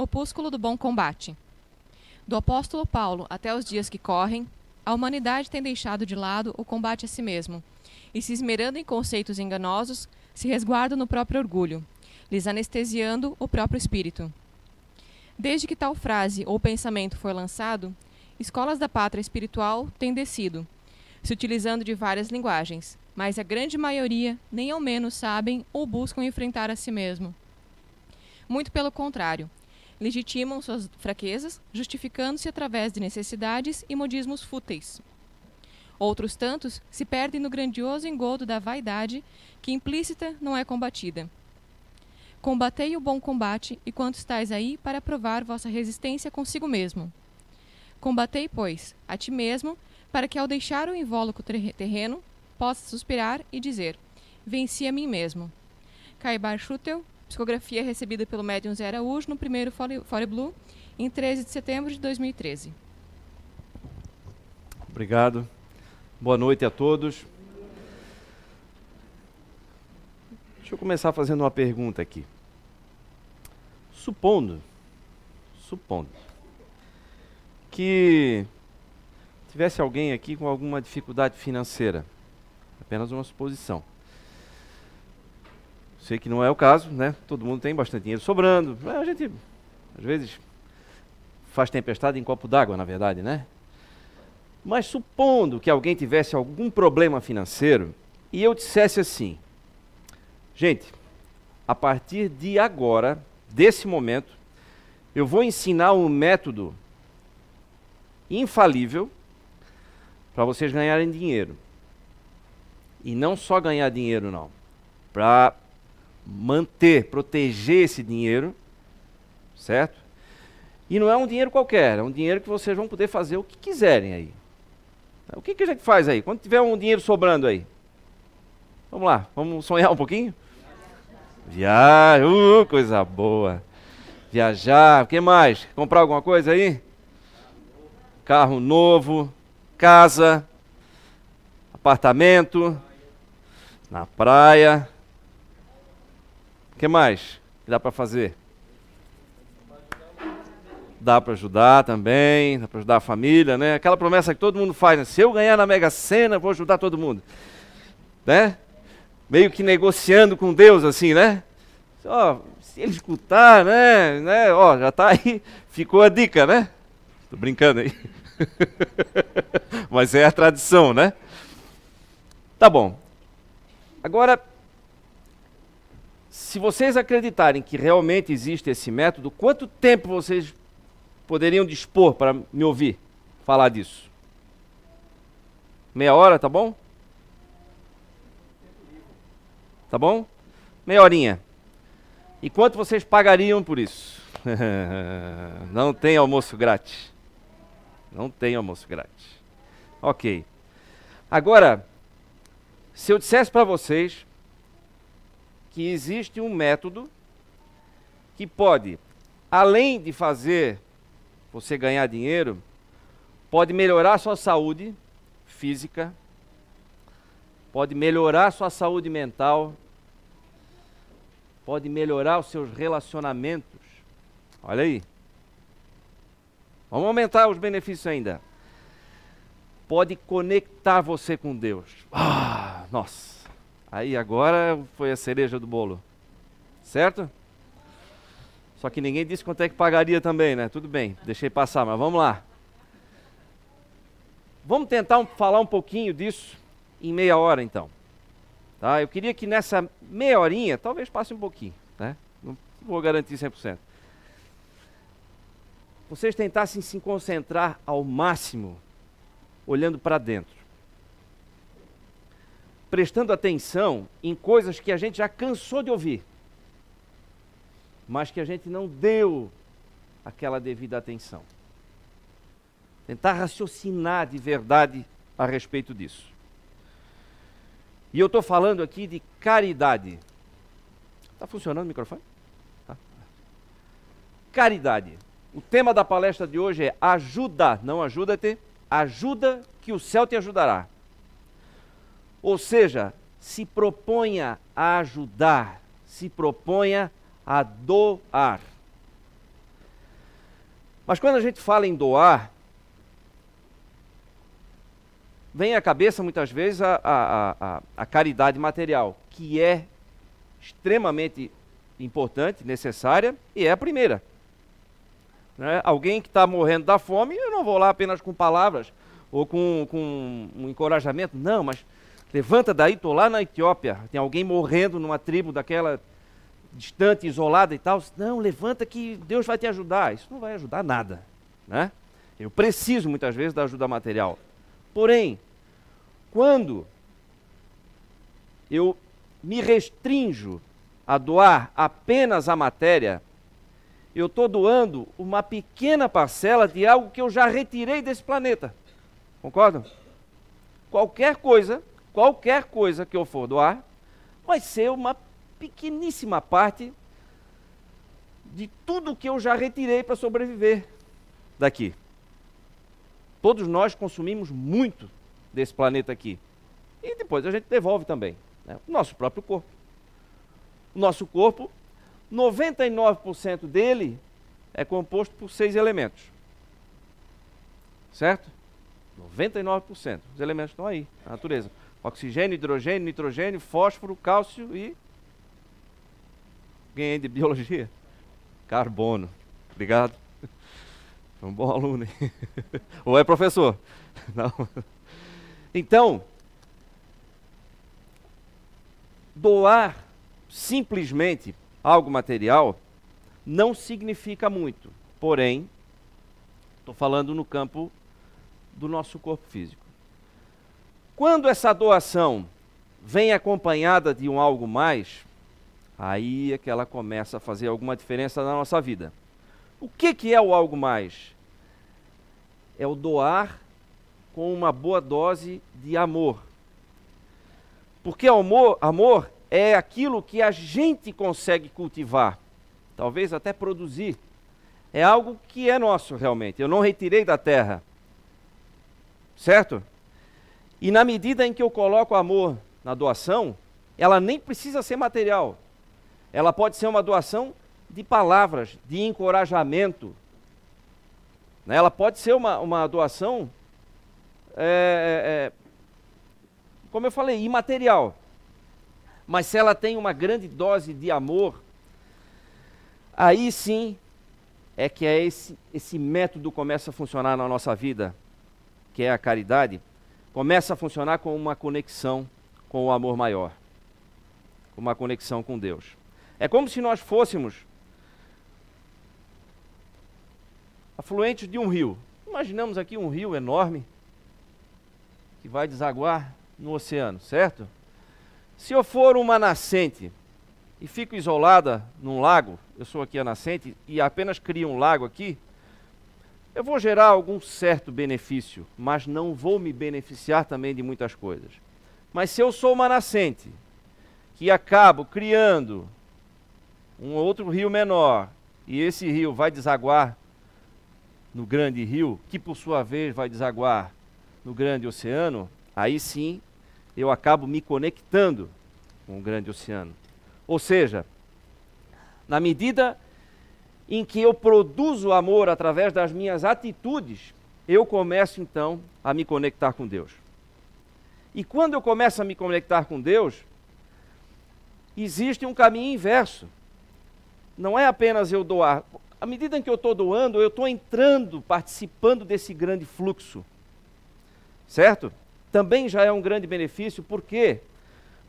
Opúsculo do Bom Combate. Do apóstolo Paulo até os dias que correm, a humanidade tem deixado de lado o combate a si mesmo, e se esmerando em conceitos enganosos, se resguarda no próprio orgulho, lhes anestesiando o próprio espírito. Desde que tal frase ou pensamento foi lançado, escolas da pátria espiritual têm descido, se utilizando de várias linguagens, mas a grande maioria nem ao menos sabem ou buscam enfrentar a si mesmo. Muito pelo contrário, legitimam suas fraquezas, justificando-se através de necessidades e modismos fúteis. Outros tantos se perdem no grandioso engodo da vaidade, que implícita não é combatida. Combatei o bom combate, e quanto estáis aí para provar vossa resistência consigo mesmo. Combatei, pois, a ti mesmo, para que ao deixar o invólucro terreno, possas suspirar e dizer: venci a mim mesmo. Caibar Schutel, psicografia recebida pelo médium Zé Araújo no primeiro Fore Blue, em 13 de setembro de 2013. Obrigado. Boa noite a todos. Deixa eu começar fazendo uma pergunta aqui. Supondo que tivesse alguém aqui com alguma dificuldade financeira, apenas uma suposição. Sei que não é o caso, né? Todo mundo tem bastante dinheiro sobrando. A gente, às vezes, faz tempestade em copo d'água, na verdade, né? Mas supondo que alguém tivesse algum problema financeiro e eu dissesse assim: gente, a partir de agora, desse momento, eu vou ensinar um método infalível para vocês ganharem dinheiro. E não só ganhar dinheiro, não. Para manter, proteger esse dinheiro, certo? E não é um dinheiro qualquer, é um dinheiro que vocês vão poder fazer o que quiserem aí. O que a gente faz aí? Quando tiver um dinheiro sobrando aí? Vamos lá, vamos sonhar um pouquinho? Viajar, coisa boa. Viajar, o que mais? Comprar alguma coisa aí? Carro novo, casa, apartamento, na praia. O que mais que dá para fazer? Dá para ajudar também, dá para ajudar a família, né? Aquela promessa que todo mundo faz, né? Se eu ganhar na Mega Sena, vou ajudar todo mundo. Né? Meio que negociando com Deus, assim, né? Ó, se ele escutar, né? Ó, já tá aí, ficou a dica, né? Tô brincando aí. Mas é a tradição, né? Tá bom. Agora, se vocês acreditarem que realmente existe esse método, quanto tempo vocês poderiam dispor para me ouvir falar disso? Meia hora, tá bom? Tá bom? Meia horinha. E quanto vocês pagariam por isso? Não tem almoço grátis. Não tem almoço grátis. Ok. Agora, se eu dissesse para vocês que existe um método que pode, além de fazer você ganhar dinheiro, pode melhorar a sua saúde física, pode melhorar a sua saúde mental, pode melhorar os seus relacionamentos. Olha aí. Vamos aumentar os benefícios ainda. Pode conectar você com Deus. Ah, nossa. Aí agora foi a cereja do bolo. Certo? Só que ninguém disse quanto é que pagaria também, né? Tudo bem, deixei passar, mas vamos lá. Vamos tentar falar um pouquinho disso em meia hora, então. Tá? Eu queria que nessa meia horinha, talvez passe um pouquinho, né? Não vou garantir 100%. Vocês tentassem se concentrar ao máximo, olhando para dentro. Prestando atenção em coisas que a gente já cansou de ouvir, mas que a gente não deu aquela devida atenção. Tentar raciocinar de verdade a respeito disso. E eu estou falando aqui de caridade. Está funcionando o microfone? Tá. Caridade. O tema da palestra de hoje é ajuda, não ajuda-te, ajuda que o céu te ajudará. Ou seja, se proponha a ajudar, se proponha a doar. Mas quando a gente fala em doar, vem à cabeça muitas vezes a caridade material, que é extremamente importante, necessária, e é a primeira. Né? Alguém que está morrendo da fome, eu não vou lá apenas com palavras ou com um encorajamento, não, mas levanta daí, estou lá na Etiópia, tem alguém morrendo numa tribo daquela distante, isolada e tal, não, levanta que Deus vai te ajudar. Isso não vai ajudar nada, né? Eu preciso muitas vezes da ajuda material. Porém, quando eu me restringo a doar apenas a matéria, eu estou doando uma pequena parcela de algo que eu já retirei desse planeta. Concordam? Qualquer coisa que eu for doar, vai ser uma pequeníssima parte de tudo que eu já retirei para sobreviver daqui. Todos nós consumimos muito desse planeta aqui. E depois a gente devolve também, né? O nosso próprio corpo. O nosso corpo, 99% dele é composto por 6 elementos. Certo? 99%. Os elementos estão aí, na natureza. Oxigênio, hidrogênio, nitrogênio, fósforo, cálcio e... Alguém aí de biologia? Carbono. Obrigado. Foi um bom aluno, hein? Ou é professor? Não. Então, doar simplesmente algo material não significa muito. Porém, estou falando no campo do nosso corpo físico. Quando essa doação vem acompanhada de um algo mais, aí é que ela começa a fazer alguma diferença na nossa vida. O que é o algo mais? É o doar com uma boa dose de amor. Porque amor é aquilo que a gente consegue cultivar, talvez até produzir. É algo que é nosso realmente, eu não retirei da terra. Certo? E na medida em que eu coloco amor na doação, ela nem precisa ser material. Ela pode ser uma doação de palavras, de encorajamento. Né? Ela pode ser uma doação, como eu falei, imaterial. Mas se ela tem uma grande dose de amor, aí sim é que esse método começa a funcionar na nossa vida, que é a caridade, começa a funcionar com uma conexão com o amor maior, com uma conexão com Deus. É como se nós fôssemos afluentes de um rio. Imaginamos aqui um rio enorme que vai desaguar no oceano, certo? Se eu for uma nascente e fico isolada num lago, eu sou aqui a nascente e apenas crio um lago aqui, eu vou gerar algum certo benefício, mas não vou me beneficiar também de muitas coisas. Mas se eu sou uma nascente que acabo criando um outro rio menor, e esse rio vai desaguar no grande rio, que por sua vez vai desaguar no grande oceano, aí sim eu acabo me conectando com o grande oceano. Ou seja, na medida em que eu produzo amor através das minhas atitudes, eu começo então a me conectar com Deus. E quando eu começo a me conectar com Deus, existe um caminho inverso. Não é apenas eu doar. À medida em que eu estou doando, eu estou entrando, participando desse grande fluxo. Certo? Também já é um grande benefício. Por quê?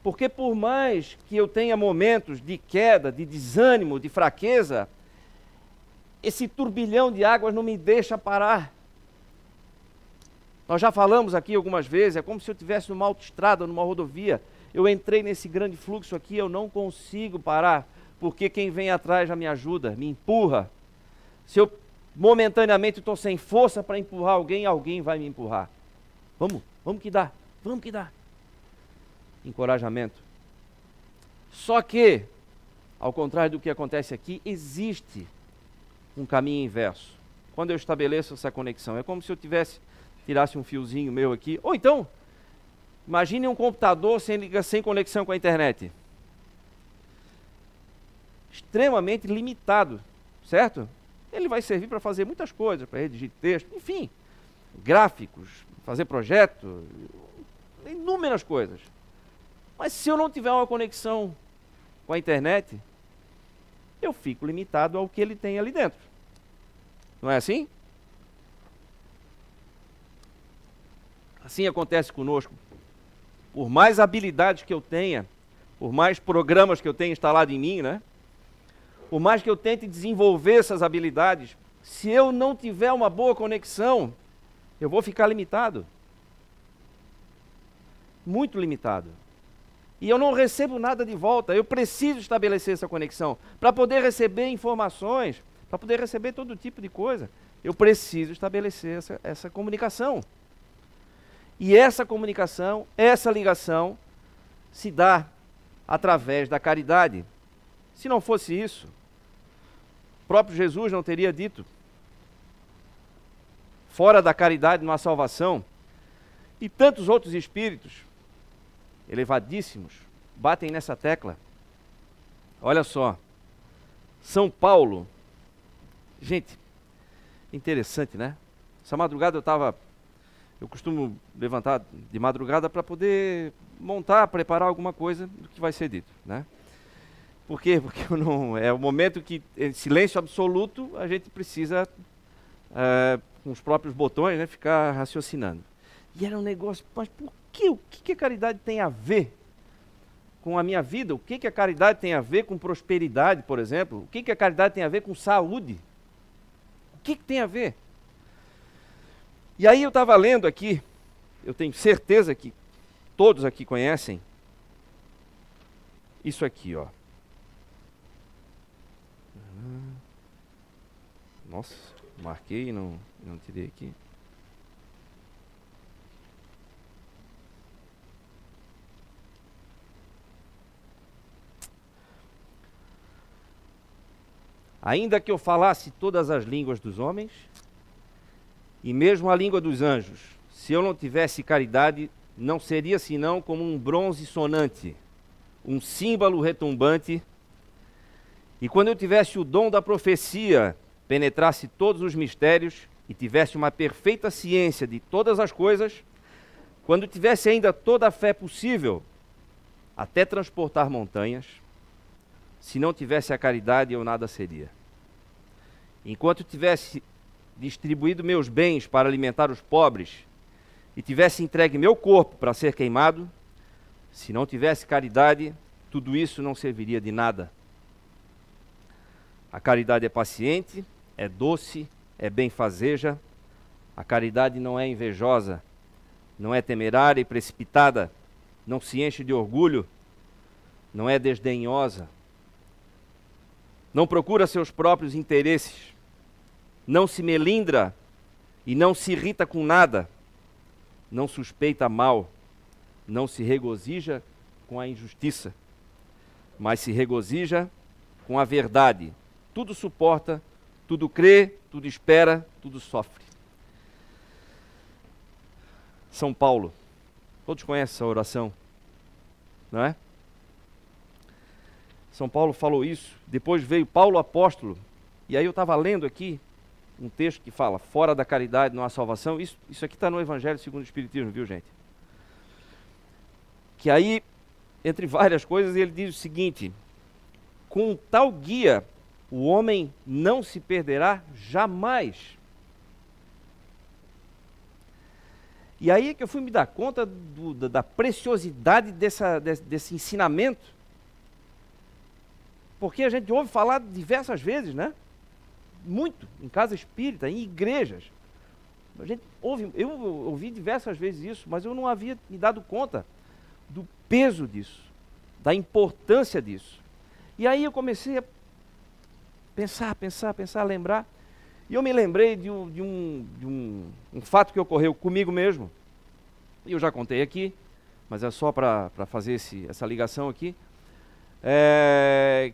Porque por mais que eu tenha momentos de queda, de desânimo, de fraqueza, esse turbilhão de águas não me deixa parar. Nós já falamos aqui algumas vezes, é como se eu estivesse numa autoestrada, numa rodovia. Eu entrei nesse grande fluxo aqui, eu não consigo parar, porque quem vem atrás já me ajuda, me empurra. Se eu momentaneamente estou sem força para empurrar alguém, alguém vai me empurrar. Vamos que dá, vamos que dá. Encorajamento. Só que, ao contrário do que acontece aqui, existe um caminho inverso. Quando eu estabeleço essa conexão, é como se eu tirasse um fiozinho meu aqui, ou então, imagine um computador sem conexão com a internet. Extremamente limitado, certo? Ele vai servir para fazer muitas coisas, para redigir texto, enfim, gráficos, fazer projeto, inúmeras coisas. Mas se eu não tiver uma conexão com a internet, eu fico limitado ao que ele tem ali dentro. Não é assim? Assim acontece conosco. Por mais habilidades que eu tenha, por mais programas que eu tenha instalado em mim, né? Por mais que eu tente desenvolver essas habilidades, se eu não tiver uma boa conexão, eu vou ficar limitado. Muito limitado. E eu não recebo nada de volta. Eu preciso estabelecer essa conexão. Para poder receber informações, para poder receber todo tipo de coisa, eu preciso estabelecer essa comunicação. E essa comunicação, essa ligação, se dá através da caridade. Se não fosse isso, o próprio Jesus não teria dito: fora da caridade não há salvação. E tantos outros espíritos elevadíssimos batem nessa tecla. Olha só, São Paulo. Gente, interessante, né? Essa madrugada eu costumo levantar de madrugada para poder montar, preparar alguma coisa do que vai ser dito, né? Por quê? Porque é o momento que, em silêncio absoluto, a gente precisa, com os próprios botões, né, ficar raciocinando. E era um negócio, mas por quê? O que a caridade tem a ver com a minha vida? O que a caridade tem a ver com prosperidade, por exemplo? O que a caridade tem a ver com saúde? O que tem a ver? E aí eu estava lendo aqui, eu tenho certeza que todos aqui conhecem isso aqui, ó. Nossa, marquei e não tirei aqui. Ainda que eu falasse todas as línguas dos homens, e mesmo a língua dos anjos, se eu não tivesse caridade, não seria senão como um bronze sonante, um símbolo retumbante. E quando eu tivesse o dom da profecia, penetrasse todos os mistérios e tivesse uma perfeita ciência de todas as coisas, quando tivesse ainda toda a fé possível, até transportar montanhas, se não tivesse a caridade, eu nada seria. Enquanto tivesse distribuído meus bens para alimentar os pobres e tivesse entregue meu corpo para ser queimado, se não tivesse caridade, tudo isso não serviria de nada. A caridade é paciente, é doce, é benfazeja. A caridade não é invejosa, não é temerária e precipitada, não se enche de orgulho, não é desdenhosa, não procura seus próprios interesses, não se melindra e não se irrita com nada, não suspeita mal, não se regozija com a injustiça, mas se regozija com a verdade. Tudo suporta, tudo crê, tudo espera, tudo sofre. São Paulo. Todos conhecem essa oração, não é? São Paulo falou isso. Depois veio Paulo apóstolo. E aí eu estava lendo aqui um texto que fala: fora da caridade não há salvação. Isso aqui está no Evangelho segundo o Espiritismo, viu, gente? Que aí, entre várias coisas, ele diz o seguinte: com tal guia, o homem não se perderá jamais. E aí é que eu fui me dar conta da preciosidade desse ensinamento. Porque a gente ouve falar diversas vezes, né? Muito, em casa espírita, em igrejas. Eu ouvi diversas vezes isso, mas eu não havia me dado conta do peso disso, da importância disso. E aí eu comecei a pensar, lembrar. E eu me lembrei de um fato que ocorreu comigo mesmo. E eu já contei aqui, mas é só para fazer essa ligação aqui.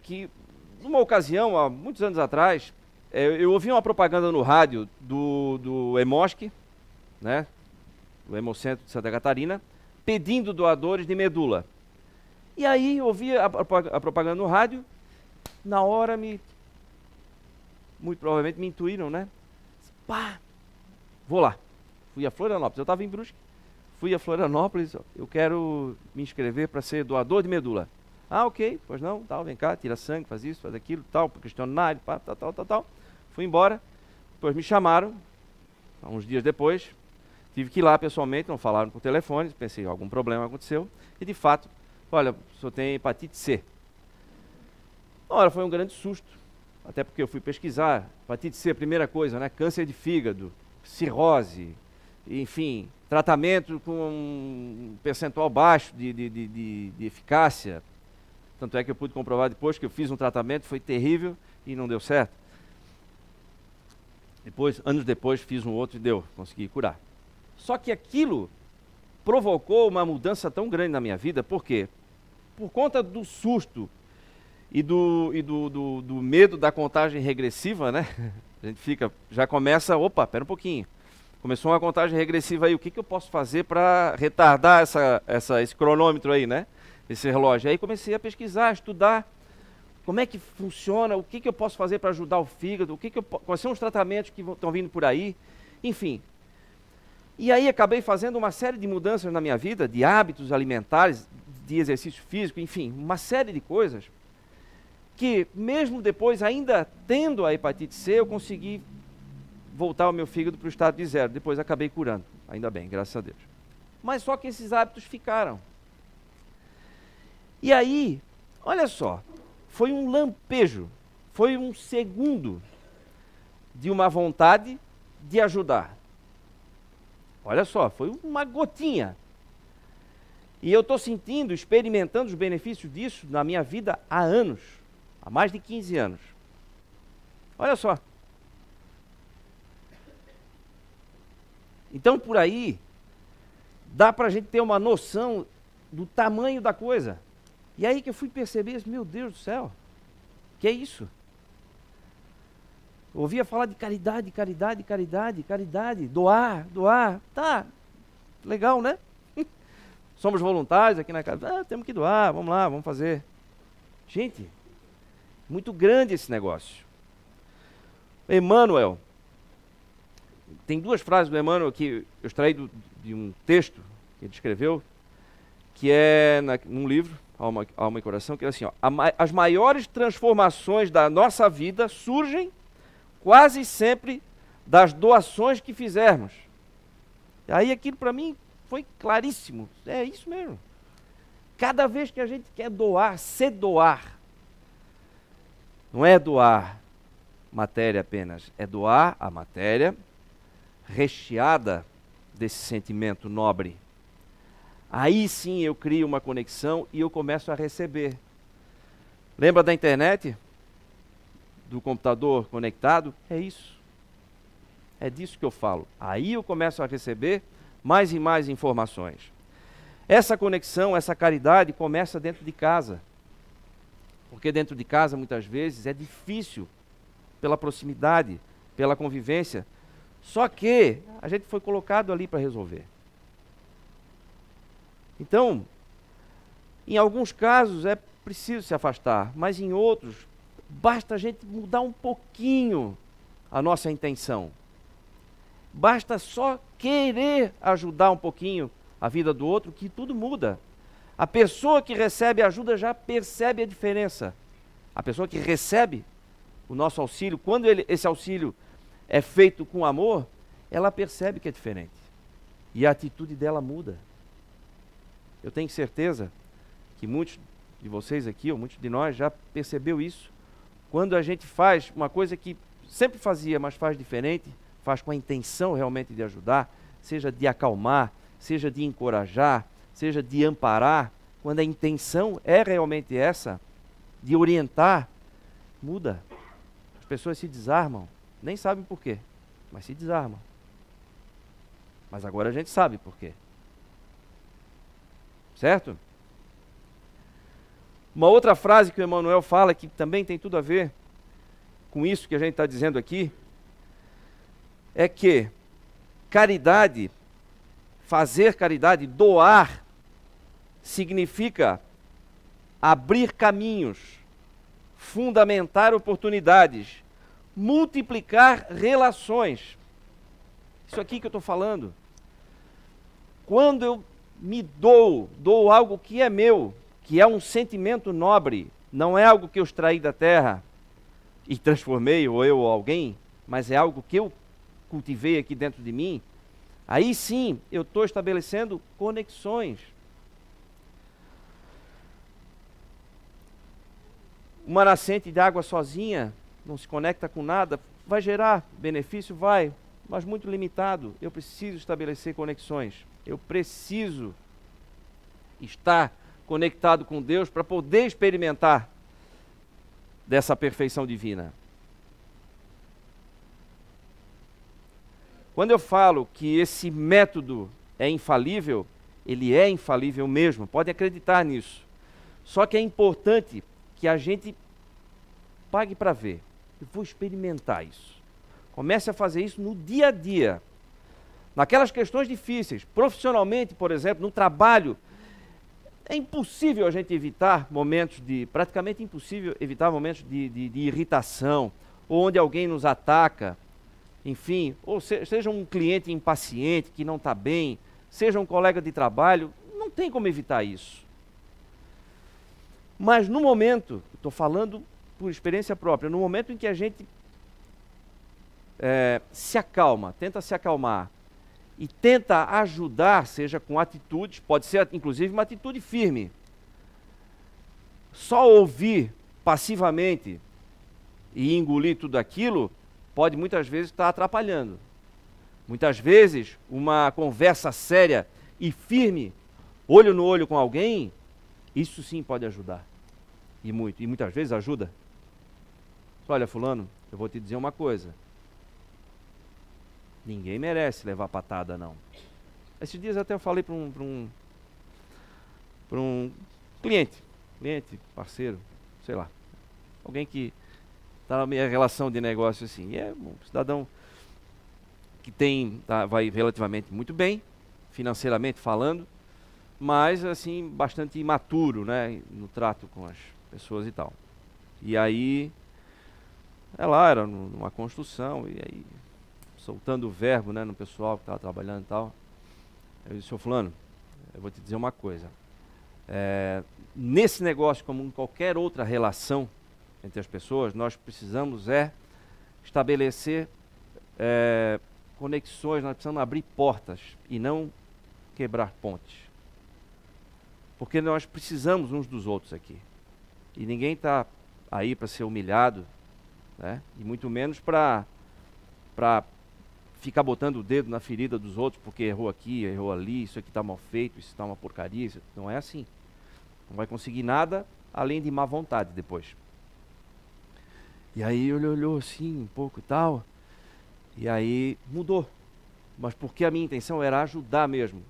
Que numa ocasião, há muitos anos atrás, eu ouvi uma propaganda no rádio do Hemosc, né, do Hemocentro de Santa Catarina, pedindo doadores de medula. E aí eu ouvi a propaganda no rádio, na hora me muito provavelmente me intuíram, né? Pá, vou lá. Fui a Florianópolis, eu estava em Brusque. Fui a Florianópolis, eu quero me inscrever para ser doador de medula. Ah, ok, pois não, tal, vem cá, tira sangue, faz isso, faz aquilo, tal, questionário, pá, tal. Fui embora, depois me chamaram, uns dias depois, tive que ir lá pessoalmente, não falaram por telefone, pensei, algum problema aconteceu, e de fato, olha, o senhor tem hepatite C. Ora, foi um grande susto, até porque eu fui pesquisar, hepatite C, a primeira coisa, né, câncer de fígado, cirrose, enfim, tratamento com um percentual baixo de eficácia. Tanto é que eu pude comprovar depois que eu fiz um tratamento, foi terrível e não deu certo. Depois, anos depois, fiz um outro e deu, consegui curar. Só que aquilo provocou uma mudança tão grande na minha vida, por quê? Por conta do susto e do medo da contagem regressiva, né? A gente fica, já começa, opa, pera um pouquinho. Começou uma contagem regressiva aí, o que eu posso fazer para retardar esse cronômetro aí, né? Esse relógio. Aí comecei a pesquisar, estudar como é que funciona, o que eu posso fazer para ajudar o fígado, quais são os tratamentos que estão vindo por aí, enfim. E aí acabei fazendo uma série de mudanças na minha vida, de hábitos alimentares, de exercício físico, enfim, uma série de coisas, que mesmo depois, ainda tendo a hepatite C, eu consegui voltar o meu fígado para o estado de zero. Depois acabei curando, ainda bem, graças a Deus. Mas só que esses hábitos ficaram. E aí, olha só, foi um lampejo, foi um segundo de uma vontade de ajudar. Olha só, foi uma gotinha. E eu estou sentindo, experimentando os benefícios disso na minha vida há anos, há mais de 15 anos. Olha só. Então, por aí, dá para a gente ter uma noção do tamanho da coisa. E aí que eu fui perceber, meu Deus do céu, que é isso? Eu ouvia falar de caridade, doar, tá, legal, né? Somos voluntários aqui na casa, temos que doar, vamos lá, vamos fazer. Gente, muito grande esse negócio. Emmanuel, tem duas frases do Emmanuel que eu extraí de um texto que ele escreveu, que é num livro, Alma e Coração, que é assim, ó, as maiores transformações da nossa vida surgem quase sempre das doações que fizermos. E aí aquilo para mim foi claríssimo, é isso mesmo. Cada vez que a gente quer doar, se doar, não é doar matéria apenas, é doar a matéria recheada desse sentimento nobre. Aí sim eu crio uma conexão e eu começo a receber. Lembra da internet? Do computador conectado? É isso. É disso que eu falo. Aí eu começo a receber mais e mais informações. Essa conexão, essa caridade começa dentro de casa. Porque dentro de casa, muitas vezes, é difícil pela proximidade, pela convivência. Só que a gente foi colocado ali para resolver. Então, em alguns casos é preciso se afastar, mas em outros, basta a gente mudar um pouquinho a nossa intenção. Basta só querer ajudar um pouquinho a vida do outro, que tudo muda. A pessoa que recebe ajuda já percebe a diferença. A pessoa que recebe o nosso auxílio, quando esse auxílio é feito com amor, ela percebe que é diferente. E a atitude dela muda. Eu tenho certeza que muitos de vocês aqui, ou muitos de nós, já percebeu isso. Quando a gente faz uma coisa que sempre fazia, mas faz diferente, faz com a intenção realmente de ajudar, seja de acalmar, seja de encorajar, seja de amparar, quando a intenção é realmente essa, de orientar, muda. As pessoas se desarmam, nem sabem por quê, mas se desarmam. Mas agora a gente sabe por quê. Certo? Uma outra frase que o Emmanuel fala, que também tem tudo a ver com isso que a gente está dizendo aqui, é que caridade, fazer caridade, doar, significa abrir caminhos, fundamentar oportunidades, multiplicar relações. Isso aqui que eu estou falando. Quando eu me dou algo que é meu, que é um sentimento nobre, não é algo que eu extraí da terra e transformei, ou eu ou alguém, mas é algo que eu cultivei aqui dentro de mim, aí sim eu estou estabelecendo conexões. Uma nascente de água sozinha, não se conecta com nada, vai gerar benefício? Vai, mas muito limitado. Eu preciso estabelecer conexões. Eu preciso estar conectado com Deus para poder experimentar dessa perfeição divina. Quando eu falo que esse método é infalível, ele é infalível mesmo, pode acreditar nisso. Só que é importante que a gente pague para ver. Eu vou experimentar isso. Comece a fazer isso no dia a dia. Naquelas questões difíceis, profissionalmente, por exemplo, no trabalho, é impossível a gente evitar momentos praticamente impossível evitar momentos de irritação, ou onde alguém nos ataca, enfim, ou seja um cliente impaciente que não está bem, seja um colega de trabalho, não tem como evitar isso. Mas no momento, estou falando por experiência própria, no momento em que a gente se acalma, tenta se acalmar e tenta ajudar, seja com atitudes, pode ser inclusive uma atitude firme. Só ouvir passivamente e engolir tudo aquilo pode muitas vezes estar atrapalhando. Muitas vezes uma conversa séria e firme, olho no olho com alguém, isso sim pode ajudar. E muitas vezes ajuda. Olha, fulano, eu vou te dizer uma coisa. Ninguém merece levar patada, não. Esses dias até eu falei para um cliente, parceiro, sei lá, alguém que está na minha relação de negócio assim, é um cidadão que vai relativamente muito bem, financeiramente falando, mas assim, bastante imaturo, né, no trato com as pessoas e tal. E aí, era numa construção, e aí soltando o verbo, né, no pessoal que estava trabalhando e tal. Eu disse, fulano, eu vou te dizer uma coisa. Nesse negócio, como em qualquer outra relação entre as pessoas, nós precisamos estabelecer conexões, nós precisamos abrir portas e não quebrar pontes. Porque nós precisamos uns dos outros aqui. E ninguém está aí para ser humilhado, né, e muito menos para ficar botando o dedo na ferida dos outros, porque errou aqui, errou ali, isso aqui está mal feito, isso está uma porcaria, isso não é assim. Não vai conseguir nada além de má vontade depois. E aí ele olhou assim um pouco e tal, e aí mudou. Mas porque a minha intenção era ajudar mesmo.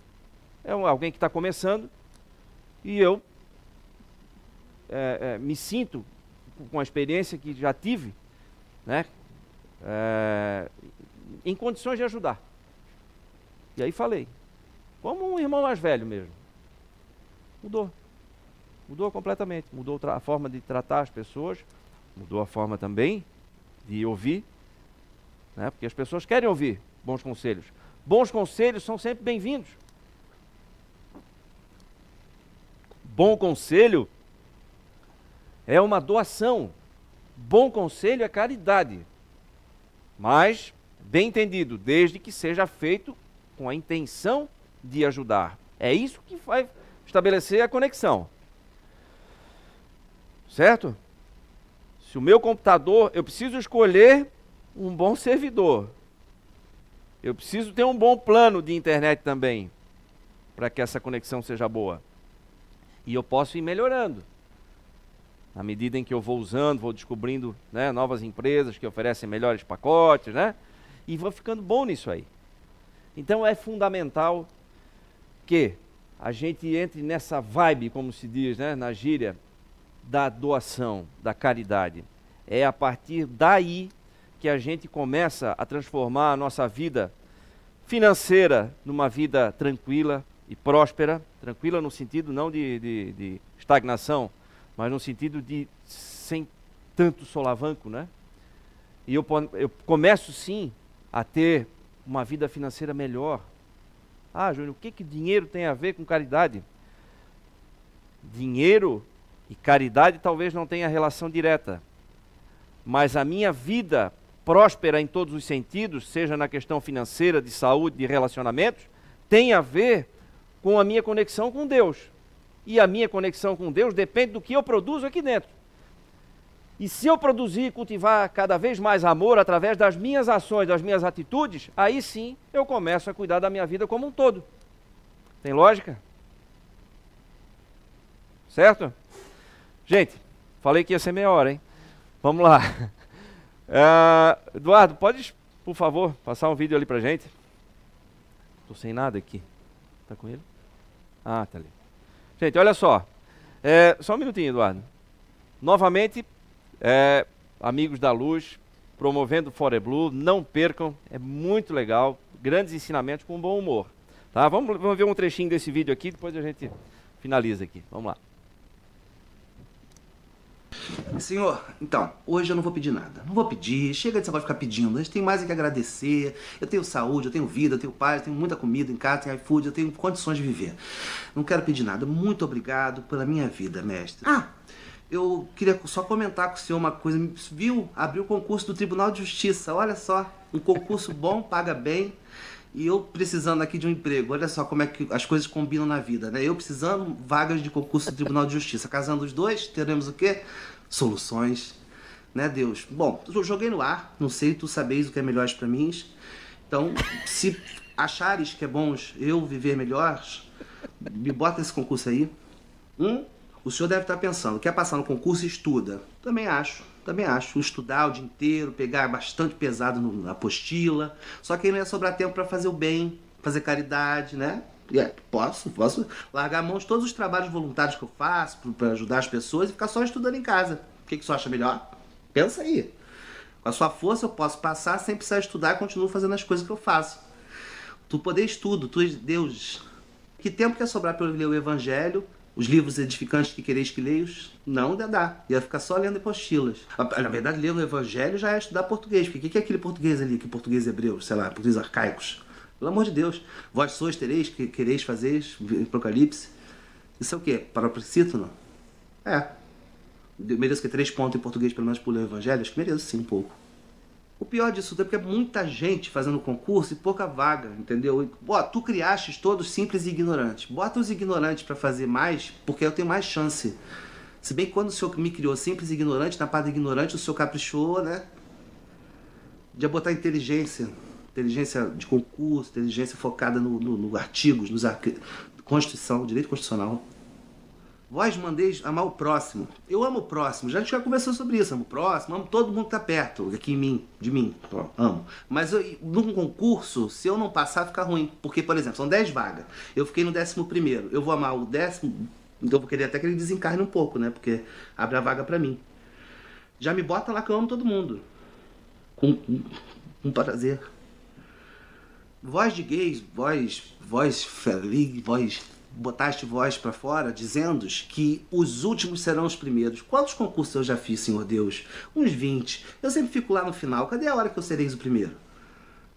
É alguém que está começando, e eu me sinto com a experiência que já tive, né, em condições de ajudar. E aí falei, como um irmão mais velho mesmo. Mudou completamente, mudou a forma de tratar as pessoas, mudou a forma também de ouvir, né? Porque as pessoas querem ouvir bons conselhos. Bons conselhos são sempre bem-vindos. Bom conselho é uma doação. Bom conselho é caridade. Mas bem entendido, desde que seja feito com a intenção de ajudar. É isso que vai estabelecer a conexão. Certo? Se o meu computador, eu preciso escolher um bom servidor. Eu preciso ter um bom plano de internet também, para que essa conexão seja boa. E eu posso ir melhorando. À medida em que eu vou usando, vou descobrindo, né, novas empresas que oferecem melhores pacotes, né? E vou ficando bom nisso aí. Então é fundamental que a gente entre nessa vibe, como se diz, né, na gíria, da doação, da caridade. É a partir daí que a gente começa a transformar a nossa vida financeira numa vida tranquila e próspera. Tranquila no sentido não de estagnação, mas no sentido de sem tanto solavanco, né? E eu começo sim a ter uma vida financeira melhor. Ah, Júnior, o que dinheiro tem a ver com caridade? Dinheiro e caridade talvez não tenha relação direta, mas a minha vida próspera em todos os sentidos, seja na questão financeira, de saúde, de relacionamentos, tem a ver com a minha conexão com Deus. E a minha conexão com Deus depende do que eu produzo aqui dentro. E se eu produzir e cultivar cada vez mais amor através das minhas ações, das minhas atitudes, aí sim eu começo a cuidar da minha vida como um todo. Tem lógica? Certo? Gente, falei que ia ser meia hora, hein? Vamos lá. Eduardo, pode, por favor, passar um vídeo ali pra gente? Tô sem nada aqui. Tá com ele? Ah, tá ali. Gente, olha só. Só um minutinho, Eduardo. Novamente, Amigos da Luz, promovendo o Foreblue, não percam, é muito legal, grandes ensinamentos com bom humor. Tá? Vamos ver um trechinho desse vídeo aqui, depois a gente finaliza aqui. Vamos lá. Senhor, então, hoje eu não vou pedir nada. Não vou pedir, chega de você ficar pedindo. A gente tem mais é que agradecer. Eu tenho saúde, eu tenho vida, eu tenho paz, eu tenho muita comida em casa, tenho iFood, eu tenho condições de viver. Não quero pedir nada. Muito obrigado pela minha vida, mestre. Eu queria só comentar com o senhor uma coisa. Viu? Abriu o concurso do Tribunal de Justiça. Olha só, um concurso bom, paga bem. E eu precisando aqui de um emprego. Olha só como é que as coisas combinam na vida, né? Eu precisando, vagas de concurso do Tribunal de Justiça. Casando os dois, teremos o quê? Soluções, né, Deus? Bom, eu joguei no ar. Não sei, tu sabeis o que é melhor para mim. Então, se achares que é bom eu viver melhor, me bota esse concurso aí. O senhor deve estar pensando, quer passar no concurso, estuda. Também acho. Estudar o dia inteiro, pegar bastante pesado na apostila. Só que aí não ia sobrar tempo para fazer o bem, fazer caridade, né? Posso largar a mão de todos os trabalhos voluntários que eu faço para ajudar as pessoas e ficar só estudando em casa. O que o senhor acha melhor? Pensa aí. Com a sua força eu posso passar sem precisar estudar e continuo fazendo as coisas que eu faço. Tu poder estudo, tu Deus. Que tempo que ia sobrar para eu ler o Evangelho? Os livros edificantes que quereis que leios? Não dá. Ia ficar só lendo apostilas. Na verdade, ler o Evangelho já é estudar português. Porque o que é aquele português ali? Que português hebreu, sei lá, português arcaicos? Pelo amor de Deus. Vós sois, tereis, que quereis fazeis, Apocalipse. Isso é o quê? Parapsítono? Mereço que 3 pontos em português, pelo menos, por ler o Evangelho? Acho que mereço sim um pouco. O pior disso tudo é porque é muita gente fazendo concurso e pouca vaga, entendeu? Tu criastes todos simples e ignorantes. Bota os ignorantes para fazer mais, porque eu tenho mais chance. Se bem que quando o senhor me criou simples e ignorante, na parte ignorante, o senhor caprichou, né? De botar inteligência de concurso, inteligência focada no artigos, Constituição, direito constitucional. Vós mandeis amar o próximo. Eu amo o próximo. Já a gente já conversou sobre isso. Amo o próximo, amo todo mundo que tá perto, aqui de mim. Amo. Mas num concurso, se eu não passar, fica ruim. Porque, por exemplo, são 10 vagas. Eu fiquei no 11º. Eu vou amar o 10º, então eu vou querer até que ele desencarne um pouco, né? Porque abre a vaga pra mim. Já me bota lá que eu amo todo mundo. Com prazer. Voz de gays, voz feliz, botaste voz para fora, dizendo que os últimos serão os primeiros. Quantos concursos eu já fiz, Senhor Deus? Uns 20. Eu sempre fico lá no final. Cadê a hora que eu sereis o primeiro?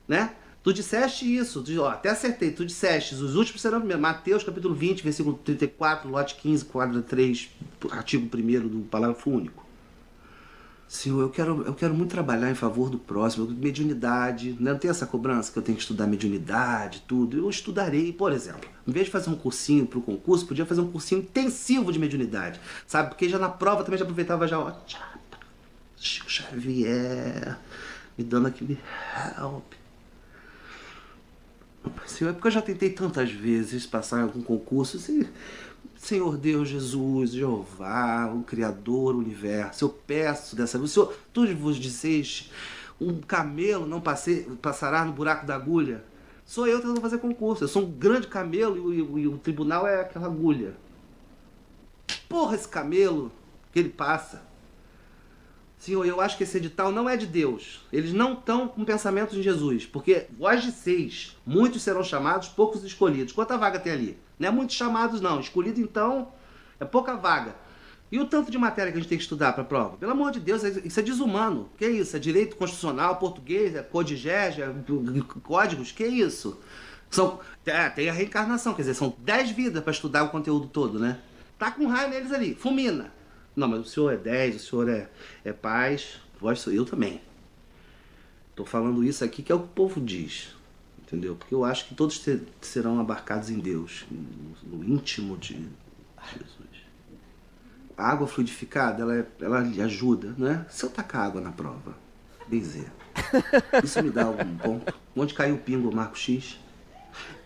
Né? Tu disseste isso. Até acertei. Tu disseste, os últimos serão os primeiros. Mateus, capítulo 20, versículo 34, lote 15, quadro 3, artigo 1º do parágrafo único. Senhor, eu quero muito trabalhar em favor do próximo, mediunidade, né? Não tem essa cobrança que eu tenho que estudar mediunidade, tudo. Eu estudarei, por exemplo, em vez de fazer um cursinho para o concurso, podia fazer um cursinho intensivo de mediunidade, sabe? Porque já na prova também já aproveitava Chico Xavier, me dando aquele help. Senhor, é porque eu já tentei tantas vezes passar em algum concurso, assim... Senhor Deus, Jesus, Jeová, o Criador, o Universo, eu peço dessa vez, Senhor, tu vos disseis, um camelo não passará no buraco da agulha. Sou eu tentando fazer concurso, eu sou um grande camelo e o tribunal é aquela agulha. Porra, esse camelo que ele passa. Senhor, eu acho que esse edital não é de Deus. Eles não estão com pensamentos em Jesus, porque vós disseis, muitos serão chamados, poucos escolhidos. Quanta vaga tem ali? Não é muitos chamados não, escolhido então é pouca vaga. E o tanto de matéria que a gente tem que estudar para a prova? Pelo amor de Deus, isso é desumano. Que isso? É direito constitucional, português, é codigege, é códigos, que isso? Tem a reencarnação, quer dizer, são 10 vidas para estudar o conteúdo todo, né? Tá com raio neles ali, fulmina. Não, mas o senhor é 10, o senhor é paz, eu também. Tô falando isso aqui que é o que o povo diz, entendeu? Porque eu acho que todos serão abarcados em Deus, no íntimo de Jesus. A água fluidificada, ela lhe ajuda, né? Se eu tacar água na prova, dizer, isso me dá algum ponto? Onde caiu o pingo, Marco X?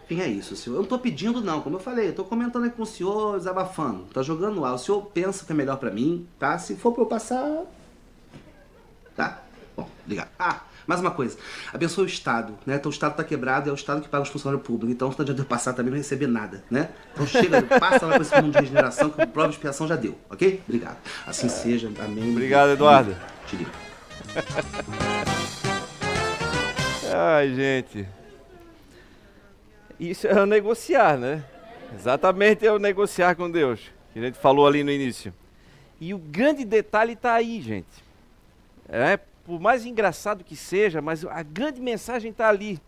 Enfim, é isso, senhor. Eu não tô pedindo, não, como eu falei, eu tô comentando aqui com o senhor, desabafando. Tá jogando lá. O senhor pensa que é melhor pra mim, tá? Se for pra eu passar... Tá? Bom, obrigado. Ah, mais uma coisa. Abençoe o Estado, né? Então o Estado tá quebrado, é o Estado que paga os funcionários públicos. Então não adianta eu passar também não receber nada, né? Então chega, passa lá pra esse mundo de regeneração que a prova de expiação já deu, ok? Obrigado. Assim seja. Amém. Obrigado, Eduardo. Te ligo. Ai, gente. Isso é o negociar, né? Exatamente é o negociar com Deus, que a gente falou ali no início. E o grande detalhe está aí, gente. Por mais engraçado que seja, mas a grande mensagem está ali.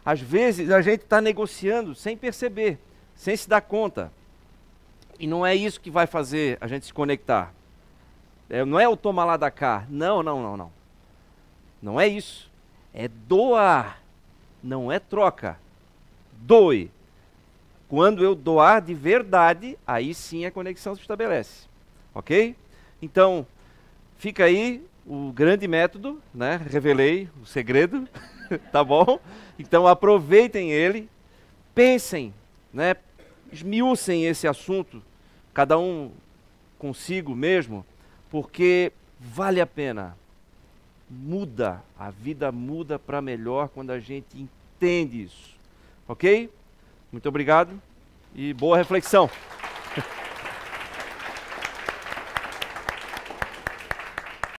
Às vezes a gente está negociando sem perceber, sem se dar conta. E não é isso que vai fazer a gente se conectar. Não é o toma lá da cá. Não. Não é isso. É doar, não é troca. Doe. Quando eu doar de verdade, aí sim a conexão se estabelece. Ok? Então, fica aí o grande método, né? Revelei o segredo, tá bom? Então aproveitem ele, pensem, né? Esmiucem esse assunto, cada um consigo mesmo, porque vale a pena. Muda, a vida muda para melhor quando a gente entende isso. Ok? Muito obrigado e boa reflexão.